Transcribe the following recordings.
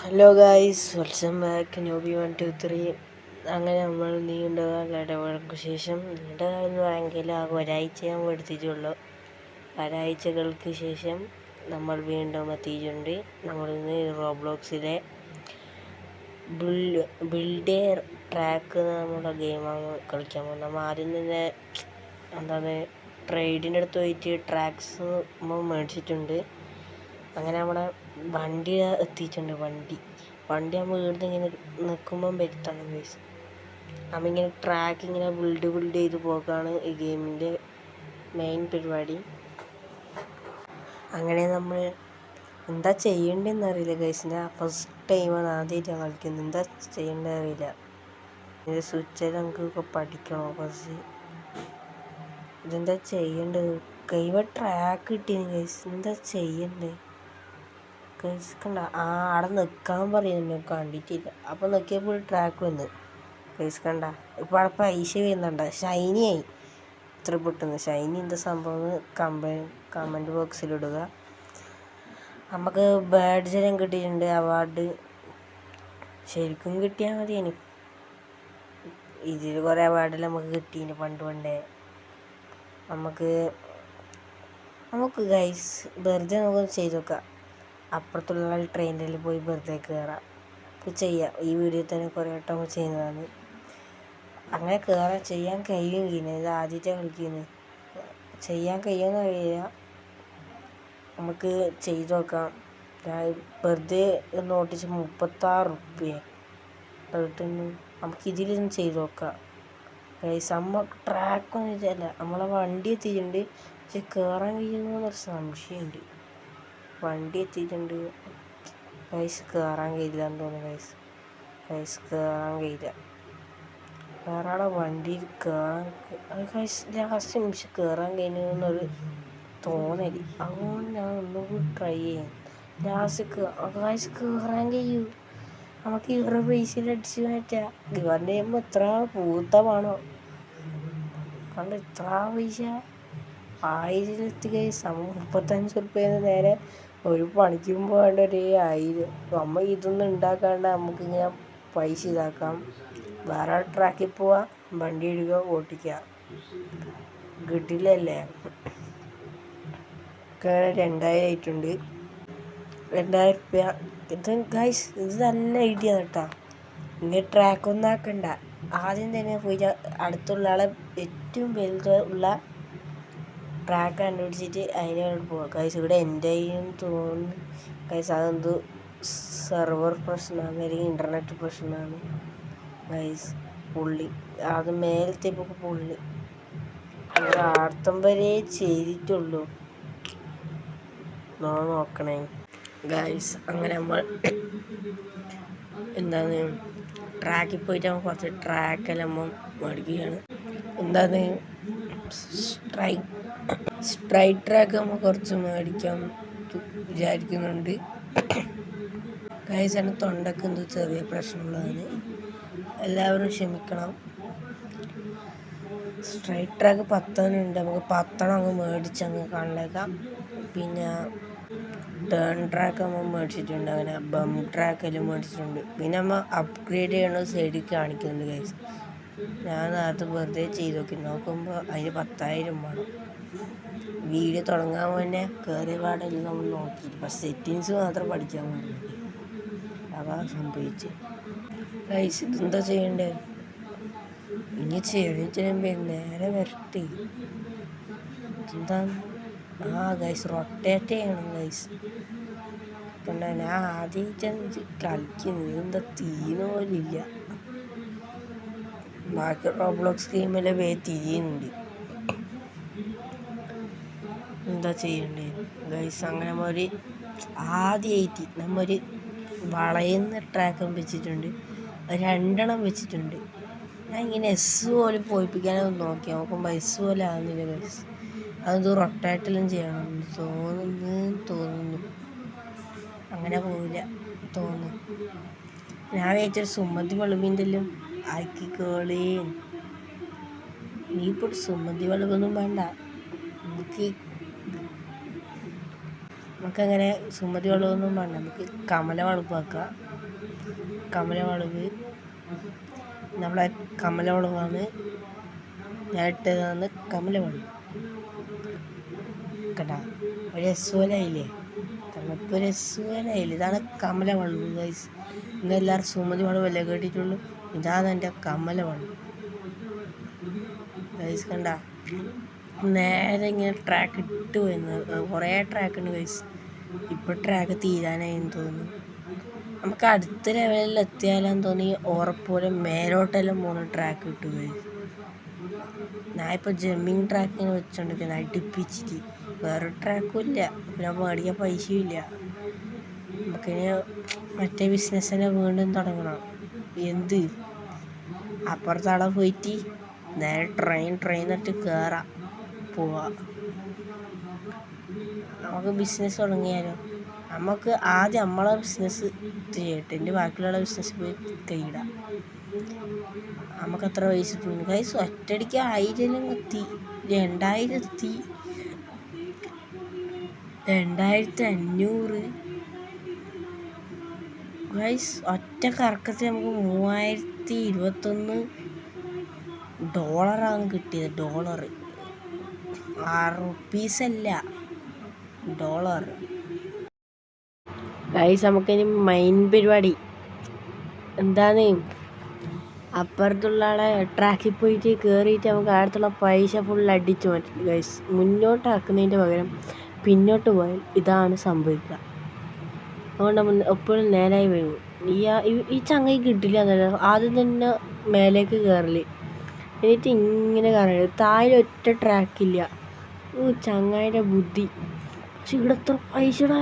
Hello guys, welcome back നോബി 123. അങ്ങനെ നമ്മൾ നീണ്ടകാല ഇടവേളയ്ക്ക് ശേഷം നീണ്ടകാലം വേണമെങ്കിൽ ഒരാഴ്ച ഞാൻ എടുത്തിട്ടുള്ളൂ. ഒരാഴ്ചകൾക്ക് ശേഷം നമ്മൾ വീണ്ടും എത്തിയിട്ടുണ്ട്. നമ്മളിന്ന് റോബ്ലോക്സിലെ ബിൽഡ് ട്രാക്ക് നമ്മുടെ ഗെയിമാണ് കളിക്കാൻ പോകുന്നത്. നമ്മൾ ആദ്യം തന്നെ ട്രേഡിൻ്റെ അടുത്ത് പോയിട്ട് ട്രാക്സ് നമ്മൾ മേടിച്ചിട്ടുണ്ട്. അങ്ങനെ നമ്മുടെ വണ്ടി എത്തിയിട്ടുണ്ട്. വണ്ടി നമ്മൾ വീട്ടിൽ ഇങ്ങനെ നിൽക്കുമ്പം വരുത്താണ് ഗൈസ്. നമ്മളിങ്ങനെ ട്രാക്ക് ഇങ്ങനെ ബിൽഡ് ചെയ്ത് പോക്കാണ് ഈ ഗെയിമിൻ്റെ മെയിൻ പരിപാടി. അങ്ങനെ നമ്മൾ എന്താ ചെയ്യേണ്ടതെന്ന് അറിയില്ല ഗൈസ്. ഞാൻ ഫസ്റ്റ് ടൈമാണ് ആദ്യമായിട്ടാണ് കളിക്കുന്നത്. എന്താ ചെയ്യേണ്ടത് അറിയില്ല. ഇതിൻ്റെ സ്വിച്ചെല്ലാം നമുക്കൊക്കെ പഠിക്കണോ ഫസ്റ്റ്? ഇതെന്താ ചെയ്യേണ്ടത്? കൈവ ട്രാക്ക് കിട്ടിയത് ഗൈസ്. എന്താ ചെയ്യണ്ടേ ഗൈസ്? കണ്ട അവിടെ നിൽക്കാൻ പറയുന്നു, കണ്ടിട്ടില്ല. അപ്പോൾ നോക്കിയപ്പോൾ ട്രാക്ക് വന്ന് ഗൈസ്. കണ്ട ഇപ്പോൾ അവിടെ പൈസ വരുന്നുണ്ട. ഷൈനി ആയി. ഇത്ര പെട്ടെന്ന് ഷൈനി എന്താ സംഭവം കമൻറ്റ് ബോക്സിലിടുക. നമുക്ക് ബാഡ്ജെല്ലാം കിട്ടിയിട്ടുണ്ട്, അവാർഡ്. ശരിക്കും കിട്ടിയാൽ മതിയേനു. ഇതിൽ കുറേ അവാർഡെല്ലാം നമുക്ക് കിട്ടിയിട്ടുണ്ട് പണ്ടേ. നമുക്ക് ഗൈസ് വെറുതെ നമുക്ക് ചെയ്ത് നോക്കാം. അപ്പുറത്തുള്ള ട്രെയിനിൽ പോയി വെറുതെ കയറാം. ചെയ്യാം. ഈ വീഡിയോ തന്നെ കുറേ വട്ടം ചെയ്യുന്നതാണ്. അങ്ങനെ ചെയ്യാൻ കഴിയുമെങ്കിൽ ഇത് ആദ്യത്തെ കളിക്കുന്നത്. ചെയ്യാൻ കഴിയുമെന്ന് അറിയില്ല. നമുക്ക് ചെയ്ത് നോക്കാം. വെറുതെ നോട്ടിച്ച് 36 റുപ്യ നമുക്കിതിലൊന്നും ചെയ്ത് നോക്കാം. നമുക്ക് ട്രാക്കൊന്നും ഇതല്ല. നമ്മളെ വണ്ടി എത്തിയിട്ടുണ്ട്, പക്ഷെ കയറാൻ കഴിയുമെന്നൊരു സംശയമുണ്ട്. വണ്ടി എത്തിയിട്ടുണ്ട്, ഗൈസ്. കയറാൻ കഴിയില്ല എന്ന് തോന്നുന്നു ഗൈസ്. കയറാൻ കഴിയില്ല. വേറെ വണ്ടി ഗൈസ് ലാസ്റ്റ് നിമിഷം കയറാൻ കഴിഞ്ഞെന്നൊരു തോന്നല്. അതുകൊണ്ട് ഞാൻ ഒന്നുകൂടി ട്രൈ ചെയ്യാം. ലാസ്റ്റ് ഗൈസ് കയറാൻ കഴിയൂ. നമുക്ക് ഇവരുടെ പൈസയിൽ അടിച്ച് മാറ്റാം. ഇവരുടെ ചെയ്യുമ്പോൾ എത്ര പൂത്തമാണോ കണ്ട് ഇത്ര പൈസ 1000 ഗൈസ്. 35 റുപ്യേന്ന് നേരെ ഒരു പണിക്കും പോകേണ്ട ഒരു 1000. നമ്മൾ ഇതൊന്നും ഉണ്ടാക്കാണ്ട് നമുക്കിങ്ങനെ പൈസ ഇതാക്കാം. വേറെ ട്രാക്കിൽ പോവാം, വണ്ടി ഇടുക, ഓട്ടിക്കുക. കിട്ടില്ലല്ലേ? 2000 ആയിട്ടുണ്ട്. 2000 റുപ്യ. ഇത് ഗൈസ് ഇത് നല്ല ഐഡിയ കേട്ടോ. ഇങ്ങനെ ട്രാക്കൊന്നും ആക്കണ്ട. ആദ്യം തന്നെ പോയിട്ട് അടുത്തുള്ള ആളെ ഏറ്റവും വലുതുള്ള ട്രാക്ക് കണ്ടുപിടിച്ചിട്ട് അതിനോട് പോവാം ഗൈസ്. ഇവിടെ എൻ്റെ തോന്നുന്നു ഗൈസ്. അതെന്തോ സെർവർ പ്രശ്നമാണ്, അല്ലെങ്കിൽ ഇൻ്റർനെറ്റ് പ്രശ്നമാണ് ഗൈസ്. അത് മേലത്തെപ്പോൾ ആർത്തം വരെ ചെയ്തിട്ടുള്ളൂ. നോക്കണേ ഗൈസ്. അങ്ങനെ നമ്മൾ ട്രാക്കിൽ പോയിട്ട് നമ്മൾ കുറച്ച് ട്രാക്കെല്ലാം മേടിക്കുകയാണ്. സ്ട്രൈറ്റ് ട്രാക്ക് നമ്മൾ കുറച്ച് മേടിക്കാൻ വിചാരിക്കുന്നുണ്ട് ഗൈസ്. എൻ്റെ തൊണ്ടക്ക് എന്തോ ചെറിയ പ്രശ്നമുള്ളതാണ്, എല്ലാവരും ക്ഷമിക്കണം. സ്ട്രൈറ്റ് ട്രാക്ക് 10 ഉണ്ട്. നമുക്ക് 10 അങ്ങ് മേടിച്ചങ്ങ് കണ്ടേക്കാം. പിന്നെ ടേൺ ട്രാക്ക് നമ്മൾ മേടിച്ചിട്ടുണ്ട്. അങ്ങനെ ബം ട്രാക്കെല്ലാം മേടിച്ചിട്ടുണ്ട്. പിന്നെ നമ്മൾ അപ്ഗ്രേഡ് ചെയ്യണ സൈഡിൽ കാണിക്കുന്നുണ്ട് ഗൈസ്. ഞാൻ നേരത്തെ വെറുതെ ചെയ്ത് നോക്കുമ്പോൾ അതിന് 10,000 വേണം. വീഡിയോ തുടങ്ങാൻ മുന്നേ കയറിയ പാടെല്ലാം നമ്മൾ നോക്കിയിട്ട് പക്ഷേ സെറ്റിങ്സ് മാത്രം പഠിക്കാൻ പറഞ്ഞു. അതാ സംഭവിച്ച് ഗൈസ്. ഇതെന്താ ചെയ്യണ്ടേ? ഇനി ചെയ്യണേ നേരെ വരട്ടെ. എന്താ ഗൈസ് റൊട്ടേറ്റ് ചെയ്യണം ഗൈസ്. കണ്ട ഞാൻ ആദ്യമായിട്ടാണ് കളിക്കുന്നത്. എന്താ തീന പോലില്ല. ബാക്കി റോബ്ലോക്സ് ഗെയിമെല്ലാം തിരിയുന്നുണ്ട്. എന്താ ചെയ്യണ്ടേ ഗൈസ്? അങ്ങനെ ആദ്യമായിട്ട് നമ്മൊരു വളയുന്ന ട്രാക്കും വെച്ചിട്ടുണ്ട്, 2 വെച്ചിട്ടുണ്ട്. ഞാൻ ഇങ്ങനെ പോലും പോയിപ്പിക്കാനൊന്നും നോക്കുമ്പോൾ പോലെ ആകുന്നില്ല ഗൈസ്. അതെന്തോ റൊട്ടേറ്റെല്ലാം ചെയ്യണം തോന്നുന്നു. അങ്ങനെ പോവില്ല തോന്നുന്നു. ഞാൻ വിചാരിച്ചൊരു സുമതി വളവിൻ്റെ എല്ലാം ആക്കിക്കോളേ. നീ ഇപ്പോൾ സുമതി വളവൊന്നും വേണ്ട. നമുക്കങ്ങനെ സുമതി വളവൊന്നും വേണ്ട. നമുക്ക് കമല വളപ്പാക്കാം. കമലവളവ്, നമ്മളെ കമലവളവാണ് ഞാൻ ഇട്ടതാണ്. കമലവളവ് കണ്ട ഒരു രസൂലായില്ലേ, തണുപ്പ് രസൂലായില്ലേ. ഇതാണ് കമലവളവ് ഗൈസ്. ഇന്നെല്ലാവരും സുമതി വളവല്ലേ കേട്ടിട്ടുള്ളൂ. ഇതാണ് എൻ്റെ കമലവളവ് ഗൈസ്. കണ്ട നേരെ ഇങ്ങനെ ട്രാക്ക് ഇട്ട് വരുന്നത്. കുറേ ട്രാക്ക് ഉണ്ട് ഗൈസ്. ഇപ്പോൾ ട്രാക്ക് തീരാനായെന്ന് തോന്നുന്നു. നമുക്ക് അടുത്ത ലെവലിൽ എത്തിയാലെന്ന് തോന്നി ഉറപ്പോലെ മേലോട്ടെല്ലാം പോകുന്ന ട്രാക്ക് കിട്ടും ഗൈസ്. ഞാൻ ഇപ്പോൾ ജമ്മിങ് ട്രാക്കിങ്ങനെ വെച്ചോണ്ടിരിക്കുന്നത് അടുപ്പിച്ചിട്ട്. വേറെ ട്രാക്കും ഇല്ല, പിന്നെ മേടിക്കാൻ പൈസയും ഇല്ല. നമുക്കിനി മറ്റേ ബിസിനസ് തന്നെ വീണ്ടും തുടങ്ങണം. എന്ത് അപ്പുറത്തവിടെ പോയിട്ട് നേരെ ട്രെയിൻ ഇട്ട് കയറാം, പോവാം. നമുക്ക് ബിസിനസ് തുടങ്ങിയാലോ? നമുക്ക് ആദ്യം നമ്മളെ ബിസിനസ് ചെയ്യട്ടെ, എൻ്റെ ബാക്കിയുള്ള ബിസിനസ് പോയി കൈയിടാം. നമുക്ക് എത്ര പൈസ കിട്ടുന്നു ഗൈസ്? ഒറ്റയടിക്ക് 1000 എത്തി, 2000 എത്തി, 2500 ഗൈസ്. ഒറ്റ കറക്കത്തിൽ നമുക്ക് $3021 കിട്ടിയത്. ഡോളർ, റുപ്പീസല്ല, ഡോളർ ഗൈസ്. നമുക്കിനി മെയിൻ പരിപാടി എന്താണ്? അപ്പുറത്തുള്ള ആളെ ട്രാക്കിൽ പോയിട്ട് കയറിയിട്ട് നമുക്ക് അടുത്തുള്ള പൈസ ഫുൾ അടിച്ചു മാറ്റി ഗൈസ്. മുന്നോട്ടാക്കുന്നതിൻ്റെ പകരം പിന്നോട്ട് പോയാൽ ഇതാണ് സംഭവിക്കുക. അതുകൊണ്ട് നമ്മൾ എപ്പോഴും നേരായി വരും. ഈ ചങ്ങായി കിട്ടില്ല എന്നല്ല, ആദ്യം തന്നെ മേലേക്ക് കയറല്, എന്നിട്ട് ഇങ്ങനെ കയറല്. താഴെ ഒറ്റ ട്രാക്കില്ല. ചങ്ങായിൻ്റെ ബുദ്ധി. പക്ഷെ ഇവിടെ എത്ര പൈസയുടെ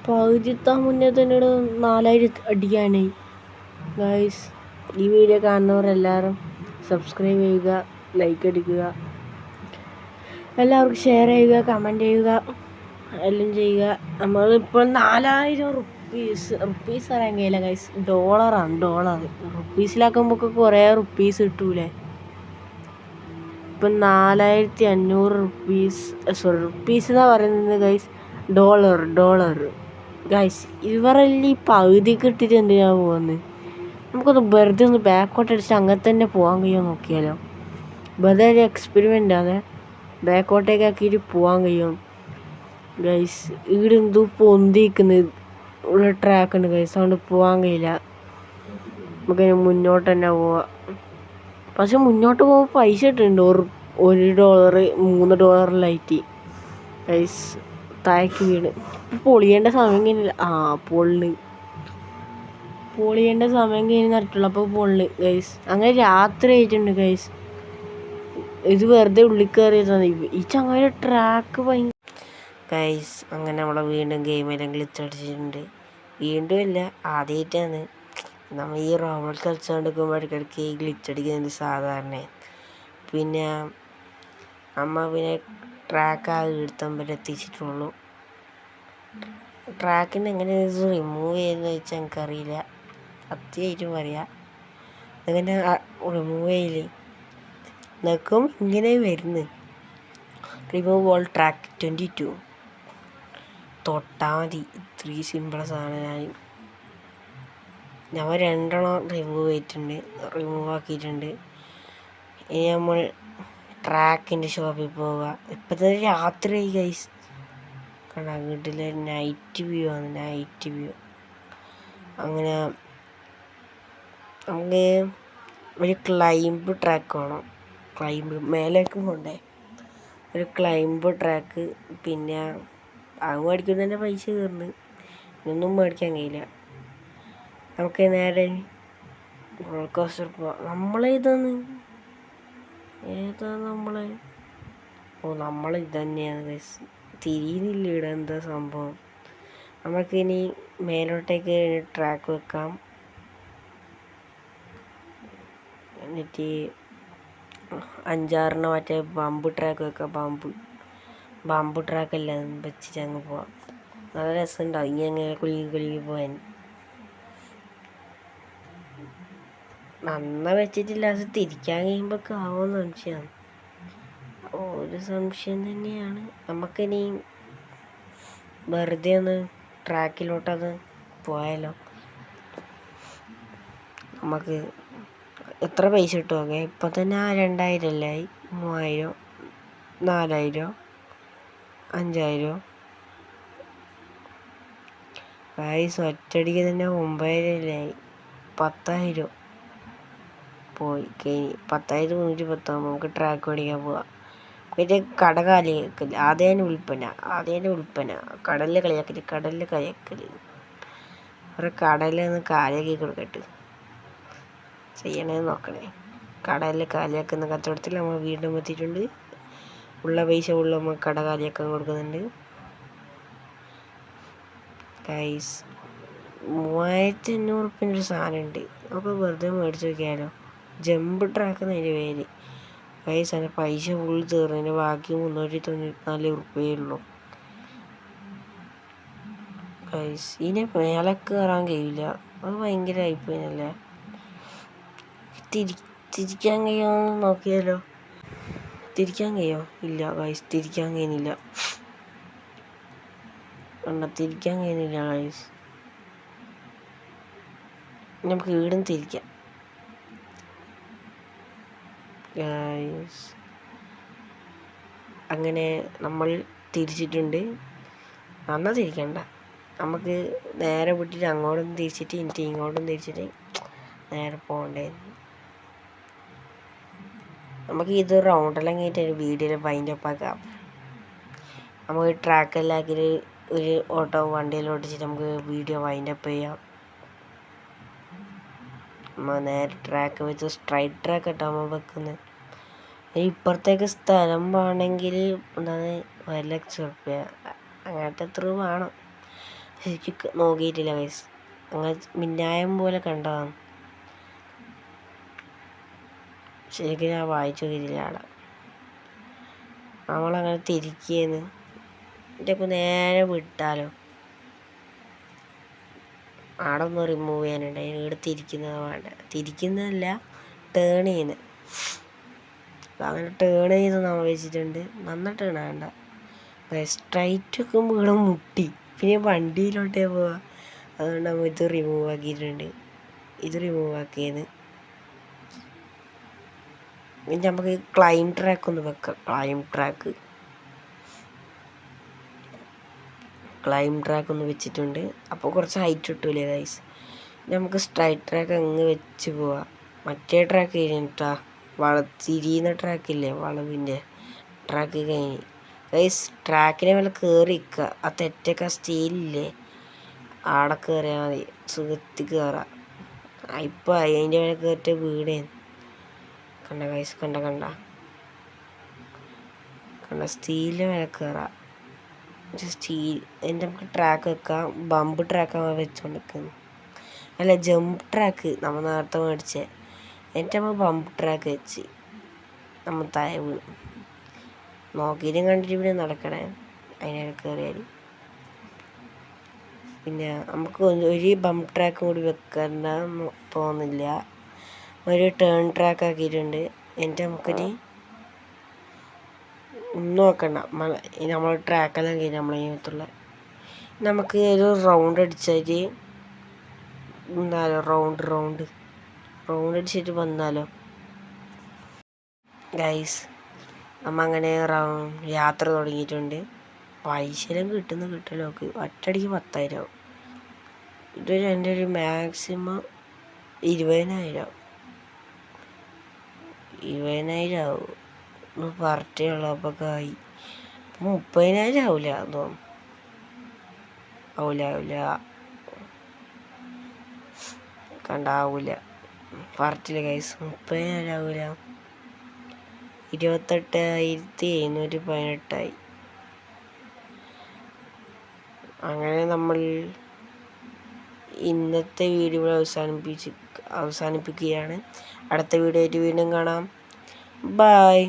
പകുതിയെത്താൻ മുന്നേ തന്നെ ഇവിടെ 4000 അടിക്കാനായി ഗൈസ്. ഈ വീഡിയോ കാണുന്നവരെല്ലാവരും സബ്സ്ക്രൈബ് ചെയ്യുക, ലൈക്ക് അടിക്കുക, എല്ലാവർക്കും ഷെയർ ചെയ്യുക, കമൻറ്റ് ചെയ്യുക, എല്ലാം ചെയ്യുക. നമ്മളിപ്പോൾ 4000 റുപ്പീസ് അറിയാൻ കഴിയില്ല ഗൈസ്. ഡോളറാണ്, ഡോളർ. റുപ്പീസിലാക്കുമ്പോൾ കുറേ റുപ്പീസ് കിട്ടൂലേ. ഇപ്പം 4500 റുപ്പീസ്, സോറി റുപ്പീസ് എന്നാണ് പറയുന്നത് ഗൈസ്. Dollar guys. ഇവരെല്ലാം ഈ പകുതിക്ക് ഇട്ടിട്ട് എന്തിനാണ് പോകുന്നത്? നമുക്കൊന്ന് വെറുതെ ഒന്ന് ബാക്കോട്ട് അടിച്ച് അങ്ങനെ തന്നെ പോകാൻ കഴിയുമോ നോക്കിയാലോ? വെറുതെ ഒരു എക്സ്പെരിമെൻ്റ് ആണ്. ബാക്കോട്ടേക്ക് ആക്കിയിട്ട് പോകാൻ കഴിയും ഗൈസ്. ഇവിടെ എന്തോ പൊന്തിക്കുന്നത് ഇവിടെ ട്രാക്ക് ഉണ്ട് ഗൈസ്, അതുകൊണ്ട് പോകാൻ കഴിയില്ല. നമുക്കതിന് മുന്നോട്ട് തന്നെ പോവാം. പക്ഷെ മുന്നോട്ട് പോകുമ്പോൾ പൈസ ഇട്ടുണ്ട്. $1 $3 ഗൈസ്. താഴേക്ക് വീണ് പൊളിയേണ്ട സമയം കഴിഞ്ഞില്ല. പൊളിയേണ്ട സമയം കഴിഞ്ഞ് നട്ടുള്ളൂ, അപ്പോൾ പൊള്ളി ഗൈസ്. അങ്ങനെ രാത്രി ആയിട്ടുണ്ട് ഗൈസ്. ഇത് വെറുതെ ഉള്ളിൽ കയറിയതാണ്. ഈ ചങ്ങായിയുടെ ട്രാക്ക് ഗൈസ്. അങ്ങനെ നമ്മളെ വീണ്ടും ഗെയിമെല്ലാം ഗ്ലിച്ച് അടിച്ചിട്ടുണ്ട്. വീണ്ടും ഇല്ല, ആദ്യമായിട്ടാണ്. നമ്മൾ ഈ റോബോട്ട് കളിച്ചുകൊണ്ടിരിക്കുമ്പോൾ ഇടയ്ക്കിടയ്ക്ക് ഈ ഗ്ലിച്ച് അടിക്കുന്നത് സാധാരണ. പിന്നെ പിന്നെ ട്രാക്ക് ആകെ എടുത്തുമ്പോൾ എത്തിച്ചിട്ടുള്ളൂ. ട്രാക്കിന് എങ്ങനെ ഇത് റിമൂവ് ചെയ്യുന്നത് ചോദിച്ചാൽ എനിക്കറിയില്ല, സത്യമായിട്ടും പറയാം. അങ്ങനെ റിമൂവ് ചെയ്യില്ലേ നിൽക്കും, ഇങ്ങനെ വരുന്നു. റിമൂവ് ഓൾ ട്രാക്ക് 22 തൊട്ടാൽ മതി. ഇത്രയും സിമ്പിൾ സാധനം. ഞങ്ങൾ 2 റിമൂവ് ആക്കിയിട്ടുണ്ട്. ഇനി നമ്മൾ ട്രാക്കിൻ്റെ ഷോപ്പിൽ പോവുക. ഇപ്പം തന്നെ രാത്രിയായി ഗൈസ്. കണ്ടാ വീട്ടിലെ നൈറ്റ് വ്യൂ ആണ്, നൈറ്റ് വ്യൂ. അങ്ങനെ നമുക്ക് ഒരു ക്ലൈംബ് ട്രാക്ക് വേണം. മേലേക്ക് പോകണ്ടേ, ഒരു ക്ലൈംബ് ട്രാക്ക്. പിന്നെ അത് മേടിക്കുന്ന തന്നെ പൈസ കയറുന്നു, ഇതൊന്നും മേടിക്കാൻ കഴിയില്ല. നമുക്ക് നേരെ റോളർ കോസ്റ്റർ പോവാം. നമ്മളേതാണ് നമ്മളെ നമ്മളിത് തന്നെയാണ് ഗൈസ്. തിരിയുന്നില്ല ഇവിടെ എന്താ സംഭവം. നമുക്കിനി മേലോട്ടേക്ക് ട്രാക്ക് വെക്കാം. എന്നിട്ട് 5-6 മറ്റേ ബമ്പ് ട്രാക്ക് വെക്കാം. ബമ്പ് ട്രാക്കല്ല വെച്ചിട്ട് അങ്ങ് പോവാം. നല്ല രസമുണ്ടാവും ഇനി അങ്ങനെ കുലുങ്ങി പോകാൻ. നന്നായി വെച്ചിട്ടില്ല, അത് തിരിക്കാൻ കഴിയുമ്പോൾ ആവുമെന്ന് സംശയമാണ്. ഒരു സംശയം തന്നെയാണ്. നമുക്കിനി വെറുതെ ഒന്ന് ട്രാക്കിലോട്ടത് പോയാലോ? നമുക്ക് എത്ര പൈസ കിട്ടും? ഓക്കെ, ഇപ്പം തന്നെ 2000 അല്ലായി, 3000, 4000, 5000. ഗൈസ് ഒറ്റയടിക്ക് തന്നെ 9000 ആയി. 10,000 പോയി കഴിഞ്ഞ്. 10,110 നമുക്ക് ട്രാക്ക് മേടിക്കാൻ പോവാം. പിന്നെ കട കാലിയാക്കല്, ആദ്യം വിൽപ്പന. കടലിൽ കളിയാക്കല്. ഒരു കടലിൽ നിന്ന് കാലിയാക്കി കൊടുക്കട്ടെ. ചെയ്യണേന്ന് നോക്കണേ. കടലിൽ കാലിയാക്കുന്ന കച്ചവടത്തിൽ നമ്മൾ വീണ്ടും എത്തിയിട്ടുണ്ട്. ഉള്ള പൈസ നമ്മൾ കട കാലിയാക്കാൻ കൊടുക്കുന്നുണ്ട്. ഗൈസ് 3500 ഒരു സാധനം ഉണ്ട്. നമുക്ക് വെറുതെ മേടിച്ച് നോക്കിയാലോ. ജമ്പ് ട്രാക്ക് എന്നതിൻ്റെ പേര്. ഗൈസ് അതിൻ്റെ പൈസ ഫുൾ തീർന്നതിന് ബാക്കി 394 ഉള്ളൂ. ഗൈസ് ഇതിനെ മേലെ കയറാൻ കഴിയില്ല. അത് ഭയങ്കര ആയിപ്പോയില്ലേ. തിരിക്കാൻ കഴിയുമോ നോക്കിയാലോ. തിരിക്കാൻ കഴിയോ? ഇല്ല ഗൈസ്, തിരിക്കാൻ കഴിയുന്നില്ല. തിരിക്കാൻ കഴിയുന്നില്ല ഗൈസ്. നമുക്ക് വീടും തിരിക്കാം ഗൈസ്. അങ്ങനെ നമ്മൾ തിരിച്ചിട്ടുണ്ട്. നന്നാ തിരിക്കണ്ട, നമുക്ക് നേരെ വിട്ടിട്ട് അങ്ങോട്ടും തിരിച്ചിട്ട് എനിക്ക് ഇങ്ങോട്ടും തിരിച്ചിട്ട് നേരെ പോകണ്ടേ. നമുക്ക് ഇത് റൗണ്ടെല്ലാം കഴിഞ്ഞിട്ട് ഒരു വീഡിയോയിൽ വൈൻഡപ്പ് ആക്കാം. നമുക്ക് ട്രാക്കെല്ലാം ആക്കിയിട്ട് ഒരു വണ്ടിയിൽ ഓടിച്ചിട്ട് നമുക്ക് വീഡിയോ വൈൻഡപ്പ് ചെയ്യാം. നമ്മൾ നേരെ ട്രാക്ക് വെച്ച് സ്ട്രൈറ്റ് ട്രാക്ക് ഇട്ടാകുമ്പോൾ വെക്കുന്നത്. ഇപ്പുറത്തേക്ക് സ്ഥലം വേണമെങ്കിൽ എന്താണ് 1,00,000 അങ്ങനത്തെ എത്ര വേണം ശരിക്കും നോക്കിയിട്ടില്ല ഗൈസ്. അങ്ങനെ മിന്നായം പോലെ കണ്ടതാണ്. ശരിക്കും ഞാൻ വായിച്ചു നോക്കിയിട്ടില്ല അവിടെ. നമ്മളങ്ങനെ തിരിക്കുകയെന്ന് ഇതിപ്പോൾ നേരെ വിട്ടാലോ. അവിടെ ഒന്ന് റിമൂവ് ചെയ്യാനുണ്ട്. അതിന് ഇവിടെ തിരിക്കുന്നത് വേണ്ട. തിരിക്കുന്നതല്ല, ടേൺ ചെയ്യുന്നത്. അങ്ങനെ ടേൺ ചെയ്ത് നമ്മൾ വെച്ചിട്ടുണ്ട്. നന്നായി ടേൺ ആകണ്ട. സ്ട്രൈറ്റ് വെക്കുമ്പോൾ ഇവിടെ മുട്ടി. പിന്നെ വണ്ടിയിലോട്ടേ പോവാം. അതുകൊണ്ട് നമ്മൾ ഇത് റിമൂവ് ആക്കിയിട്ടുണ്ട്. ഇത് റിമൂവ് ആക്കിയത്. പിന്നെ നമുക്ക് ക്ലൈം ട്രാക്ക് ഒന്ന് വെക്കാം. ക്ലൈം ട്രാക്ക് ഒന്ന് വെച്ചിട്ടുണ്ട്. അപ്പോൾ കുറച്ച് ഹൈറ്റ് കിട്ടൂലേ ഗൈസ്. നമുക്ക് സ്ട്രൈറ്റ് ട്രാക്ക് അങ്ങ് വെച്ച് പോവാം. മറ്റേ ട്രാക്ക് കഴിഞ്ഞിട്ടാ തിരിയുന്ന ട്രാക്കില്ലേ, വളവിൻ്റെ ട്രാക്ക് കഴിഞ്ഞ്. ഗൈസ് ട്രാക്കിനെ മേലെ കയറി നിൽക്കുക. ആ തെറ്റൊക്കെ സ്റ്റീലില്ലേ ആടെ കയറിയാൽ മതി. സുഖത്തിൽ കയറാം. ഇപ്പോൾ അതിൻ്റെ മേലെ കയറിയിട്ട് വീടേ കണ്ട ഗൈസ്. കണ്ട സ്റ്റീലിൻ്റെ മേലെ കയറാം. സ്റ്റീൽ എൻ്റെ നമുക്ക് ട്രാക്ക് വെക്കാം. ബമ്പ് ട്രാക്കാണ് വെച്ചുകൊണ്ടിരിക്കുന്നത്. അല്ല, ജമ്പ് ട്രാക്ക് നമ്മൾ നേരത്തെ മേടിച്ചേ. എന്നിട്ട് നമ്മൾ ബമ്പ് ട്രാക്ക് വെച്ച് നമ്മൾ താഴെ വീണ്. നോക്കിയിട്ടും കണ്ടിട്ട് ഇവിടെ നടക്കണേ. അതിനെ കയറിയാൽ പിന്നെ നമുക്ക് ഒരു ബമ്പ് ട്രാക്ക് കൂടി വെക്കേണ്ട തോന്നില്ല. ഒരു ടേൺ ട്രാക്ക് ആക്കിയിട്ടുണ്ട്. എന്നിട്ട് നമുക്കൊരു ഒന്നും നോക്കണ്ട. നമ്മൾ ട്രാക്കെല്ലാം കഴിഞ്ഞ് നമ്മളെ ഇതിനകത്തുള്ള നമുക്ക് ഒരു റൗണ്ട് അടിച്ചാൽ എന്നാലോ. റൗണ്ട് അടിച്ചിട്ട് വന്നാലോ ഗൈസ്. നമ്മൾ അങ്ങനെ യാത്ര തുടങ്ങിയിട്ടുണ്ട്. പൈസയെല്ലാം കിട്ടലോ ഒറ്റയടിക്ക് 10,000 ആവും. ഇതൊരു എൻ്റെ ഒരു മാക്സിമം 20,000 ആവും. പറഞ്ഞുള്ളൂ. അപ്പോൾ 30,000 ആവില്ല തോന്നും. ആവില്ല കണ്ടാവൂല. പറഞ്ഞില്ല ഗൈസ്, 30,000 ആവില്ല. 28,718 അങ്ങനെ നമ്മൾ ഇന്നത്തെ വീഡിയോ അവസാനിപ്പിക്കുകയാണ്. അടുത്ത വീഡിയോ ആയിട്ട് വീണ്ടും കാണാം. ബൈ.